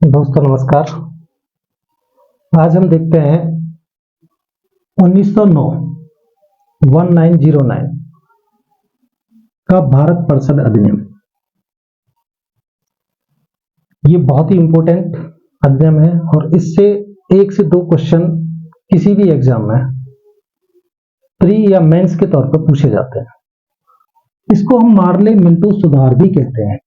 दोस्तों नमस्कार। आज हम देखते हैं 1909 1909 का भारत परिषद अधिनियम। ये बहुत ही इंपॉर्टेंट अधिनियम है और इससे 1 से 2 क्वेश्चन किसी भी एग्जाम में प्री या मेंस के तौर पर पूछे जाते हैं। इसको हम मार्ले मिंटो सुधार भी कहते हैं।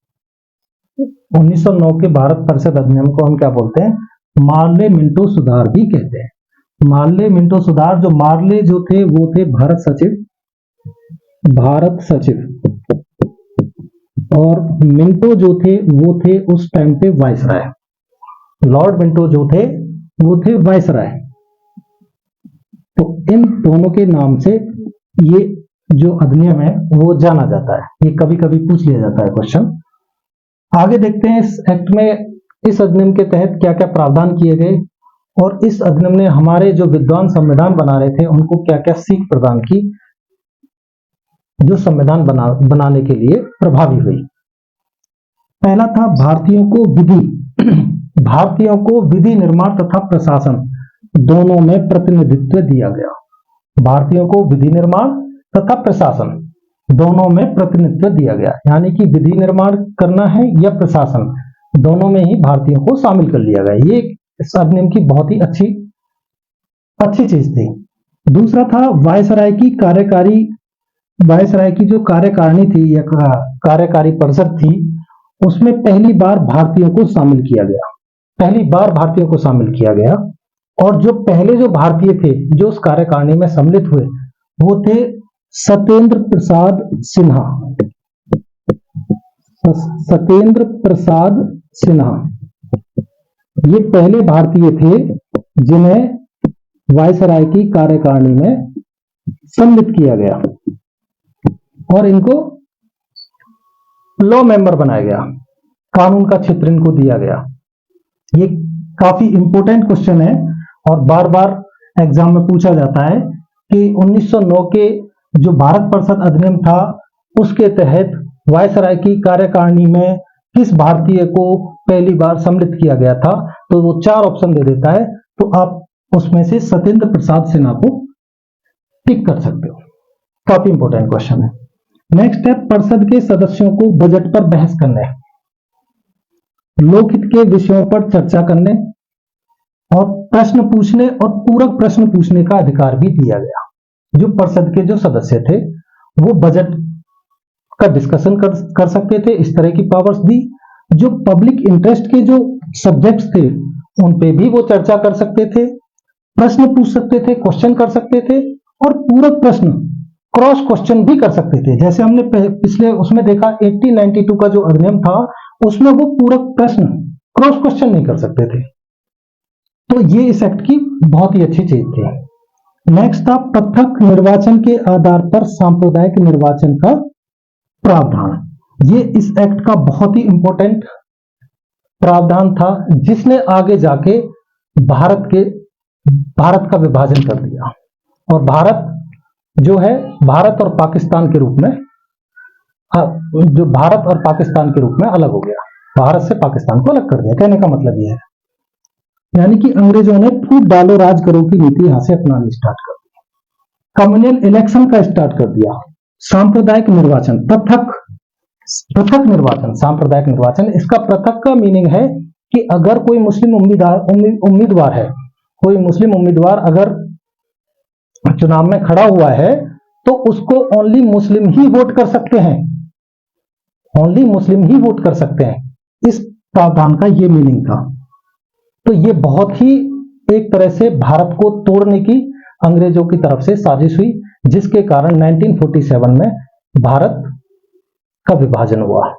1909 के भारत परिषद अधिनियम को हम क्या बोलते हैं? मार्ले मिंटो सुधार भी कहते हैं। मार्ले मिंटो सुधार, जो मार्ले जो थे वो थे भारत सचिव और मिंटो जो थे वो थे उस टाइम पे वायसराय। लॉर्ड मिंटो जो थे वो थे वायसराय। तो इन दोनों के नाम से ये जो अधिनियम है वो जाना जाता है। ये कभी कभी पूछ लिया जाता है क्वेश्चन। आगे देखते हैं इस एक्ट में, इस अधिनियम के तहत क्या क्या प्रावधान किए गए और इस अधिनियम ने हमारे जो विद्वान संविधान बना रहे थे उनको क्या क्या सीख प्रदान की जो संविधान बनाने के लिए प्रभावी हुई। पहला था भारतीयों को विधि निर्माण तथा प्रशासन दोनों में प्रतिनिधित्व दिया गया। भारतीयों को विधि निर्माण तथा प्रशासन दोनों में प्रतिनिधित्व दिया गया, यानी कि विधि निर्माण करना है या प्रशासन, दोनों में ही भारतीयों को शामिल कर लिया गया। ये इस अधिनियम की बहुत ही अच्छी चीज थी। दूसरा था वायसराय की जो कार्यकारिणी थी या कार्यकारी परिषद थी, उसमें पहली बार भारतीयों को शामिल किया गया। और जो पहले जो भारतीय थे जो उस कार्यकारिणी में सम्मिलित हुए वो थे सत्येंद्र प्रसाद सिन्हा। ये पहले भारतीय थे जिन्हें वायसराय की कार्यकारिणी में सम्मिलित किया गया और इनको लॉ मेंबर बनाया गया, कानून का क्षेत्र इनको दिया गया। ये काफी इंपॉर्टेंट क्वेश्चन है और बार बार एग्जाम में पूछा जाता है कि 1909 के जो भारत परिषद अधिनियम था उसके तहत वायसराय की कार्यकारिणी में किस भारतीय को पहली बार सम्मिलित किया गया था, तो वो 4 ऑप्शन दे देता है। तो आप उसमें से सत्येंद्र प्रसाद सिन्हा को टिक कर सकते हो। काफी इंपॉर्टेंट क्वेश्चन है। नेक्स्ट है परिषद के सदस्यों को बजट पर बहस करने, लोकहित के विषयों पर चर्चा करने और प्रश्न पूछने और पूरक प्रश्न पूछने का अधिकार भी दिया गया। जो परिषद के जो सदस्य थे वो बजट का डिस्कशन कर सकते थे, इस तरह की पावर्स दी। जो पब्लिक इंटरेस्ट के जो सब्जेक्ट्स थे उन पे भी वो चर्चा कर सकते थे, प्रश्न पूछ सकते थे, क्वेश्चन कर सकते थे और पूरक प्रश्न क्रॉस क्वेश्चन भी कर सकते थे। जैसे हमने पिछले उसमें देखा 1892 का जो अधिनियम था उसमें वो पूरक प्रश्न क्रॉस क्वेश्चन नहीं कर सकते थे। तो ये इस एक्ट की बहुत ही अच्छी चीज थी। नेक्स्ट था पृथक निर्वाचन के आधार पर सांप्रदायिक निर्वाचन का प्रावधान। ये इस एक्ट का बहुत ही इंपॉर्टेंट प्रावधान था जिसने आगे जाके भारत का विभाजन कर दिया और भारत जो है भारत और पाकिस्तान के रूप में अलग हो गया। भारत से पाकिस्तान को अलग कर दिया, कहने का मतलब यह है। यानी कि अंग्रेजों ने फूट डालो राज करो की नीति यहां से अपनानी स्टार्ट कर दी, कम्युनल इलेक्शन का स्टार्ट कर दिया, सांप्रदायिक निर्वाचन, पृथक निर्वाचन, सांप्रदायिक निर्वाचन। इसका पृथक का मीनिंग है कि अगर कोई मुस्लिम उम्मीदवार अगर चुनाव में खड़ा हुआ है तो उसको ओनली मुस्लिम ही वोट कर सकते हैं। इस प्रावधान का ये मीनिंग था। तो ये बहुत ही एक तरह से भारत को तोड़ने की अंग्रेजों की तरफ से साजिश हुई, जिसके कारण 1947 में भारत का विभाजन हुआ।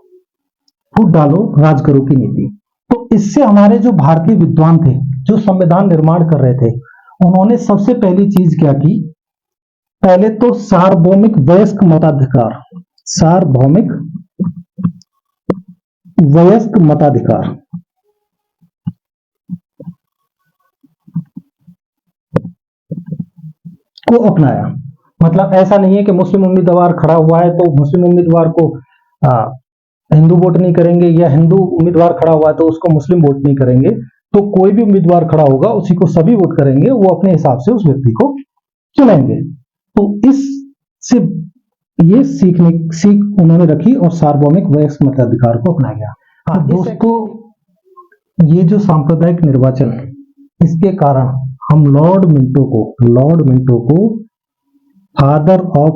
फूट डालो राज करो की नीति। तो इससे हमारे जो भारतीय विद्वान थे जो संविधान निर्माण कर रहे थे उन्होंने सबसे पहली चीज क्या की, पहले तो सार्वभौमिक वयस्क मताधिकार को अपनाया। मतलब ऐसा नहीं है कि मुस्लिम उम्मीदवार खड़ा हुआ है तो मुस्लिम उम्मीदवार को हिंदू वोट नहीं करेंगे, या हिंदू उम्मीदवार खड़ा हुआ है तो उसको मुस्लिम वोट नहीं करेंगे, तो कोई भी उम्मीदवार खड़ा होगा उसी को सभी वोट करेंगे, वो अपने हिसाब से उस व्यक्ति को चुनेंगे। तो इस से ये सीख उन्होंने रखी और सार्वभौमिक वयस्क मताधिकार को अपनाया गया। हाँ दोस्तों, ये जो सांप्रदायिक निर्वाचन, इसके कारण हम लॉर्ड मिंटो को फादर ऑफ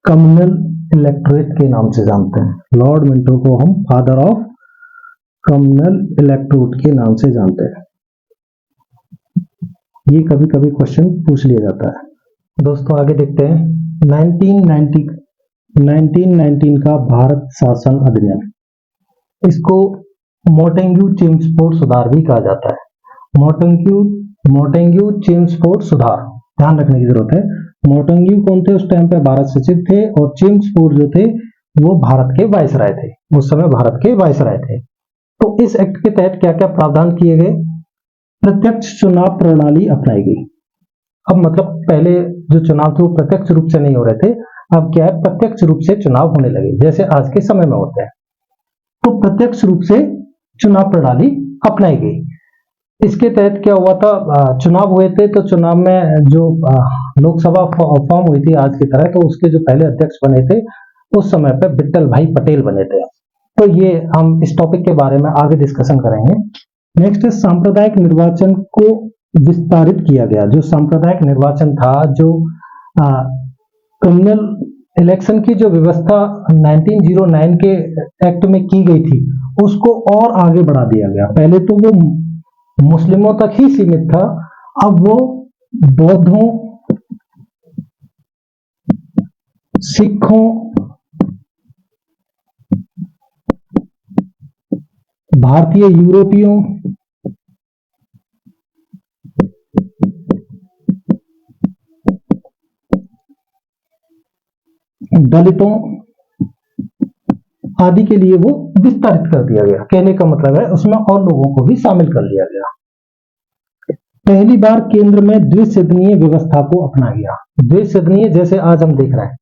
कम्युनल इलेक्टोरेट के नाम से जानते हैं। लॉर्ड मिंटो को हम फादर ऑफ कम्युनल इलेक्टोरेट के नाम से जानते हैं। ये कभी कभी क्वेश्चन पूछ लिया जाता है। दोस्तों आगे देखते हैं 1919 का भारत शासन अधिनियम, इसको मोंटेग्यू चेम्सफोर्ड सुधार भी कहा जाता है। मोंटेग्यू चेम्सफोर्ड सुधार, ध्यान रखने की जरूरत है। मोंटेग्यू कौन थे? उस टाइम पे भारत सचिव थे, और चेम्सफोर्ड जो थे वो भारत के वायसराय थे, उस समय भारत के वायसराय थे। तो इस एक्ट के तहत क्या क्या प्रावधान किए गए? प्रत्यक्ष चुनाव प्रणाली अपनाई गई। अब मतलब पहले जो चुनाव थे वो प्रत्यक्ष रूप से नहीं हो रहे थे, अब क्या है, प्रत्यक्ष रूप से चुनाव होने लगे, जैसे आज के समय में होते हैं। तो प्रत्यक्ष रूप से चुनाव प्रणाली अपनाई गई। इसके तहत क्या हुआ था, चुनाव हुए थे, तो चुनाव में जो लोकसभा फॉर्म हुई थी आज की तरह, तो उसके जो पहले अध्यक्ष बने थे उस समय पे विट्ठल भाई पटेल बने थे। तो ये हम इस टॉपिक के बारे में आगे डिस्कशन करेंगे। नेक्स्ट है सांप्रदायिक निर्वाचन को विस्तारित किया गया। जो सांप्रदायिक निर्वाचन था, जो कम्युनल इलेक्शन की जो व्यवस्था 1909 के एक्ट में की गई थी, उसको और आगे बढ़ा दिया गया। पहले तो वो मुस्लिमों तक ही सीमित था, अब वो बौद्धों, सिखों, भारतीय यूरोपियों, दलितों आदि के लिए वो विस्तारित कर दिया गया। कहने का मतलब है उसमें और लोगों को भी शामिल कर लिया गया। पहली बार केंद्र में द्विसदनीय व्यवस्था को अपनाया गया। द्विसदनीय जैसे आज हम देख रहे हैं,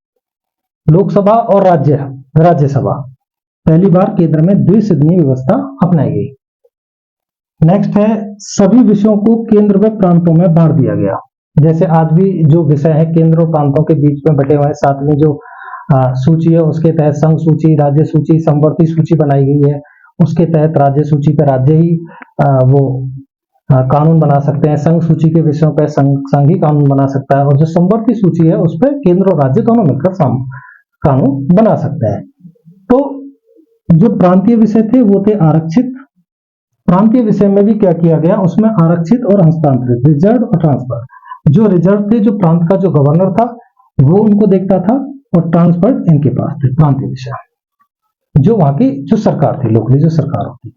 लोकसभा और राज्यसभा, पहली बार केंद्र में द्विसदनीय व्यवस्था अपनाई गई। नेक्स्ट है सभी विषयों को केंद्र व प्रांतों में बांट दिया गया। जैसे आज भी जो विषय है केंद्र और प्रांतों के बीच में बटे हुए हैं, सातवीं जो सूची है उसके तहत संघ सूची, राज्य सूची, समवर्ती सूची बनाई गई है। उसके तहत राज्य सूची पर राज्य ही वो कानून बना सकते हैं, संघ सूची के विषयों पर संघ ही कानून बना सकता है, और जो समवर्ती सूची है उस पर केंद्र और राज्य दोनों मिलकर कानून बना सकते हैं। तो जो प्रांतीय विषय थे वो थे आरक्षित। प्रांतीय विषय में भी क्या किया गया, उसमें आरक्षित और हस्तांतरित, रिजर्व और ट्रांसफर। जो रिजर्व थे, जो प्रांत का जो गवर्नर था वो उनको देखता था, और ट्रांसफर इनके पास थे प्रांतीय विषय, जो वहां की जो सरकार थी, लोकली जो सरकार होती।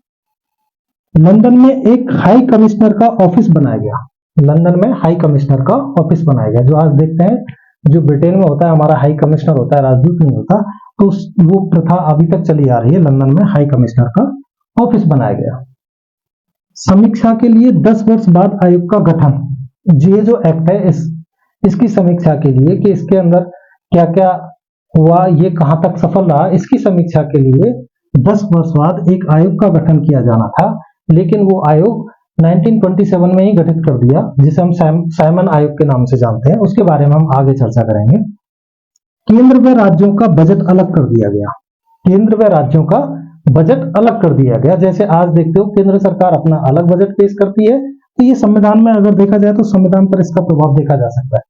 लंदन में एक हाई कमिश्नर का ऑफिस बनाया गया। लंदन में हाई कमिश्नर का ऑफिस बनाया गया। जो आज देखते हैं जो ब्रिटेन में होता है हमारा हाई कमिश्नर होता है, राजदूत नहीं होता, तो वो प्रथा अभी तक चली आ रही है। लंदन में हाई कमिश्नर का ऑफिस बनाया गया। समीक्षा के लिए 10 वर्ष बाद आयोग का गठन। ये जो एक्ट है इसकी समीक्षा के लिए कि इसके अंदर क्या क्या हुआ, ये कहां तक सफल रहा, इसकी समीक्षा के लिए 10 वर्ष बाद एक आयोग का गठन किया जाना था, लेकिन वो आयोग 1927 में ही गठित कर दिया, जिसे हम साइमन आयोग के नाम से जानते हैं। उसके बारे में हम आगे चर्चा करेंगे। केंद्र व राज्यों का बजट अलग कर दिया गया। केंद्र व राज्यों का बजट अलग कर दिया गया। जैसे आज देखते हो केंद्र सरकार अपना अलग बजट पेश करती है, तो ये संविधान में अगर देखा जाए तो संविधान पर इसका प्रभाव देखा जा सकता है।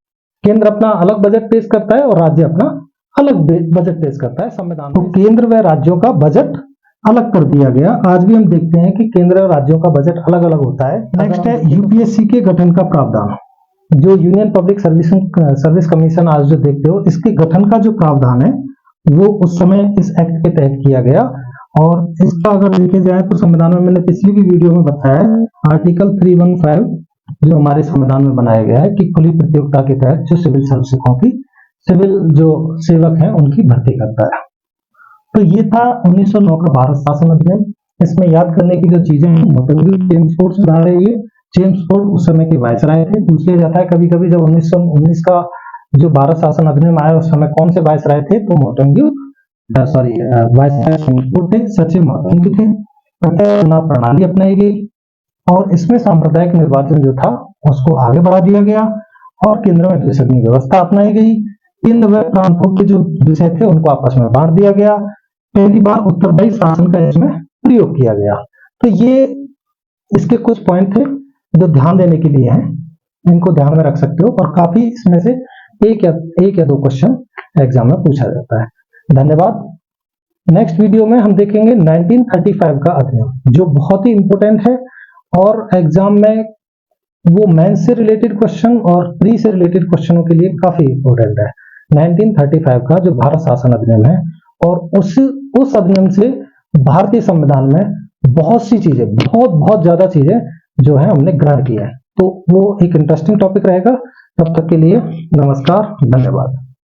केंद्र अपना अलग बजट पेश करता है और राज्य अपना अलग बजट पेश करता है संविधान। तो केंद्र व राज्यों का बजट अलग कर दिया गया। आज भी हम देखते हैं कि केंद्र और राज्यों का बजट अलग अलग होता है। नेक्स्ट है यूपीएससी के गठन का प्रावधान। जो यूनियन पब्लिक सर्विस कमीशन आज जो देखते हो, इसके गठन का जो प्रावधान है वो उस समय इस एक्ट के तहत किया गया। और इसका अगर देखे जाए तो संविधान में, मैंने पिछली भी वीडियो में बताया, आर्टिकल 315 जो हमारे संविधान में बनाया गया है कि खुली प्रतियोगिता के तहत जो सिविल सर्विसों की, सिविल जो सेवक हैं उनकी भर्ती करता है। तो ये था 1909 का भारत शासन अधिनियम। इसमें याद करने की जो चीजें हैं, चेम्सफोर्ड सुधार है। ये चेम्सफोर्ड उस समय के वायसराय थे। पूछ लिया जाता है कभी कभी, जब 1919 का जो भारत शासन अधिनियम आया उस समय कौन से वायसराय थे, तो मोंटेग्यू वाइस थे सचिव महात्मा थे। प्रत्यक्ष चुनाव प्रणाली अपनाई गई और इसमें सांप्रदायिक निर्वाचन जो था उसको आगे बढ़ा दिया गया और केंद्र में द्विसदनीय व्यवस्था अपनाई गई। केंद्र व प्रांतों के जो विषय थे उनको आपस में बांट दिया गया। पहली बार उत्तरदायी शासन का इसमें प्रयोग किया गया। तो ये इसके कुछ पॉइंट थे जो ध्यान देने के लिए हैं, इनको ध्यान में रख सकते हो और काफी इसमें से एक या दो क्वेश्चन एग्जाम में पूछा जाता है। धन्यवाद। नेक्स्ट वीडियो में हम देखेंगे 1935 का अधिनियम जो बहुत ही इंपॉर्टेंट है और एग्जाम में वो मेंस से रिलेटेड क्वेश्चन और प्री से रिलेटेड क्वेश्चनों के लिए काफी इंपॉर्टेंट है। 1935 का जो भारत शासन अधिनियम है और उस अधिनियम से भारतीय संविधान में बहुत सी चीजें, बहुत ज्यादा चीजें जो है हमने ग्रहण की है। तो वो एक इंटरेस्टिंग टॉपिक रहेगा। तब तक के लिए नमस्कार, धन्यवाद।